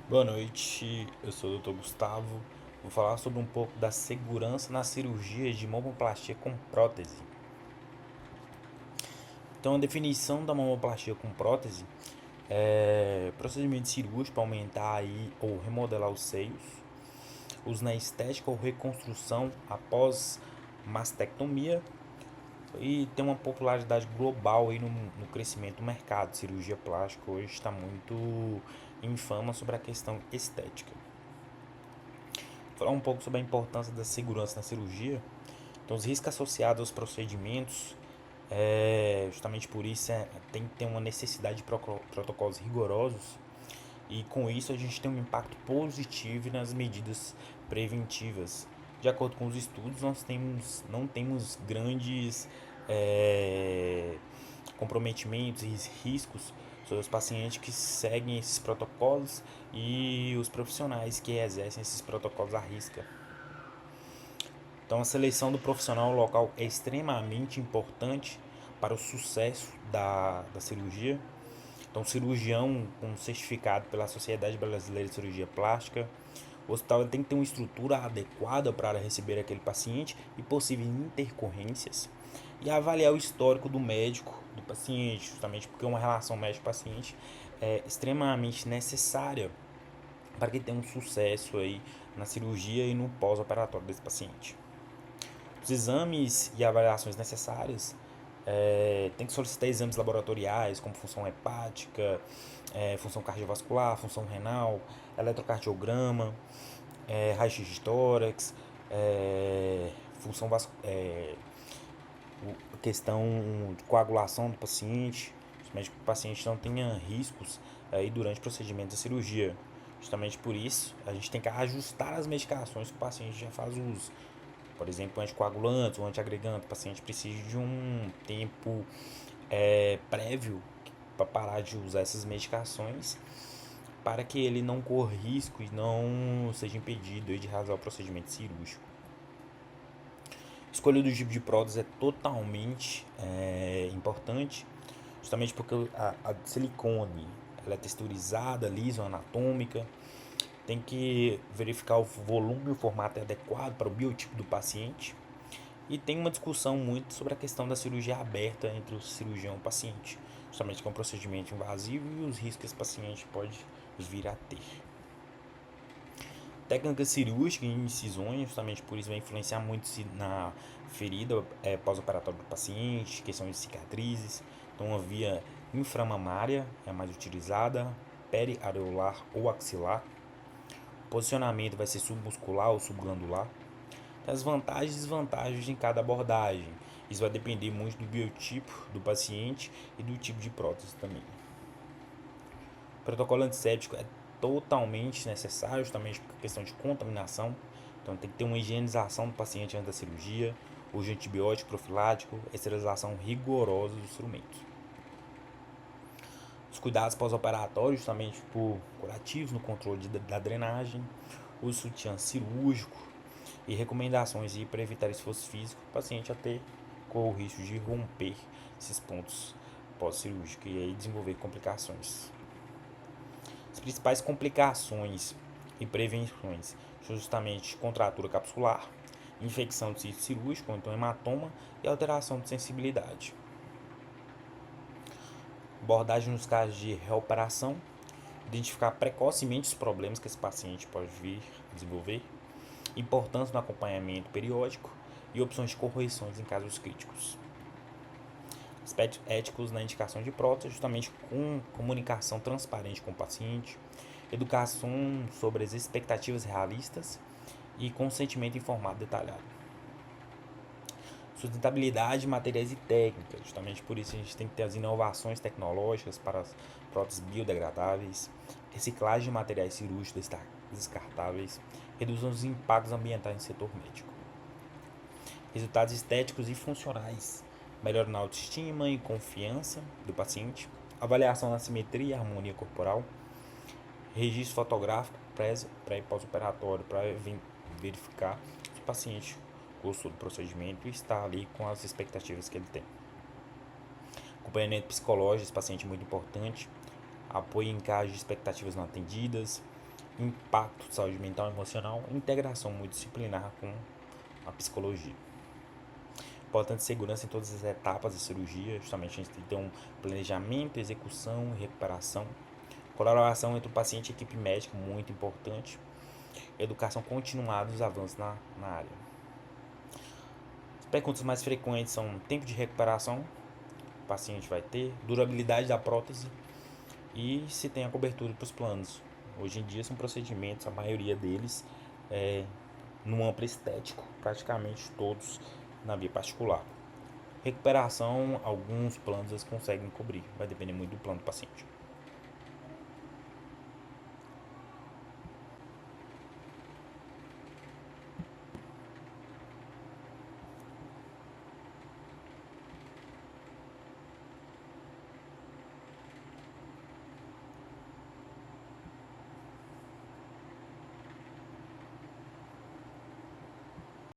Boa noite, eu sou o Dr. Gustavo. Vou falar sobre um pouco da segurança na cirurgia de mamoplastia com prótese. Então, a definição da mamoplastia com prótese é procedimento cirúrgico para aumentar aí ou remodelar os seios, uso na estética ou reconstrução após mastectomia e tem uma popularidade global aí no crescimento do mercado. Cirurgia plástica hoje está muito em fama sobre a questão estética. Falar um pouco sobre a importância da segurança na cirurgia. Então, os riscos associados aos procedimentos, justamente por isso, tem que ter uma necessidade de protocolos rigorosos e com isso a gente tem um impacto positivo nas medidas preventivas. De acordo com os estudos, não temos grandes é, comprometimentos e riscos sobre os pacientes que seguem esses protocolos e os profissionais que exercem esses protocolos à risca. Então, a seleção do profissional local é extremamente importante para o sucesso da cirurgia. Então, cirurgião com certificado pela Sociedade Brasileira de Cirurgia Plástica. O hospital tem que ter uma estrutura adequada para receber aquele paciente e possíveis intercorrências. E avaliar o histórico do médico do paciente, justamente porque uma relação médico-paciente é extremamente necessária para que tenha um sucesso aí na cirurgia e no pós-operatório desse paciente. Os exames e avaliações necessárias tem que solicitar exames laboratoriais como função hepática, função cardiovascular, função renal, eletrocardiograma, raio-x de tórax, função questão de coagulação do paciente, justamente para que o paciente não tenha riscos aí durante o procedimento da cirurgia. Justamente por isso, a gente tem que ajustar as medicações que o paciente já faz uso. Por exemplo, anticoagulantes ou antiagregantes, o paciente precisa de um tempo prévio para parar de usar essas medicações para que ele não corra risco e não seja impedido de realizar o procedimento cirúrgico. A escolha do tipo de prótese é totalmente importante, justamente porque a silicone ela é texturizada, lisa, anatômica, tem que verificar o volume e o formato adequado para o biotipo do paciente. E tem uma discussão muito sobre a questão da cirurgia aberta entre o cirurgião e o paciente, justamente com o procedimento invasivo e os riscos que esse paciente pode vir a ter. Técnica cirúrgica e incisões, justamente por isso vai influenciar muito na ferida pós-operatória do paciente, questão de cicatrizes. Então, a via inframamária é a mais utilizada, periareolar ou axilar. O posicionamento vai ser submuscular ou subglandular. As vantagens e desvantagens em cada abordagem. Isso vai depender muito do biotipo do paciente e do tipo de prótese também. O protocolo antisséptico é totalmente necessário, justamente por questão de contaminação. Então tem que ter uma higienização do paciente antes da cirurgia, uso de antibiótico profilático, esterilização rigorosa dos instrumentos. Os cuidados pós-operatórios, justamente por curativos no controle da drenagem, uso de sutiã cirúrgico e recomendações para evitar esforço físico, o paciente até com o risco de romper esses pontos pós-cirúrgicos e aí desenvolver complicações. As principais complicações e prevenções são justamente contratura capsular, infecção de sítio cirúrgico, ou então hematoma e alteração de sensibilidade. Abordagem nos casos de reoperação, identificar precocemente os problemas que esse paciente pode vir a desenvolver, importância no acompanhamento periódico e opções de correções em casos críticos. Aspectos éticos na indicação de prótese, justamente com comunicação transparente com o paciente, educação sobre as expectativas realistas e consentimento informado detalhado. Sustentabilidade de materiais e técnicas, justamente por isso a gente tem que ter as inovações tecnológicas para as próteses biodegradáveis, reciclagem de materiais cirúrgicos descartáveis, redução dos impactos ambientais no setor médico. Resultados estéticos e funcionais, melhora na autoestima e confiança do paciente, avaliação da simetria e harmonia corporal, registro fotográfico pré e pós-operatório para verificar se o paciente gostou do procedimento e está ali com as expectativas que ele tem. Acompanhamento psicológico desse paciente é muito importante, apoio em casos de expectativas não atendidas, impacto de saúde mental e emocional, integração multidisciplinar com a psicologia. Importante segurança em todas as etapas da cirurgia, justamente a gente tem que ter um planejamento, execução e recuperação. Colaboração entre o paciente e a equipe médica, muito importante. Educação continuada dos avanços na área. As perguntas mais frequentes são tempo de recuperação, o paciente vai ter, durabilidade da prótese e se tem a cobertura para os planos. Hoje em dia são procedimentos, a maioria deles no amplo estético, praticamente todos na via particular. Recuperação, alguns planos eles conseguem cobrir, vai depender muito do plano do paciente.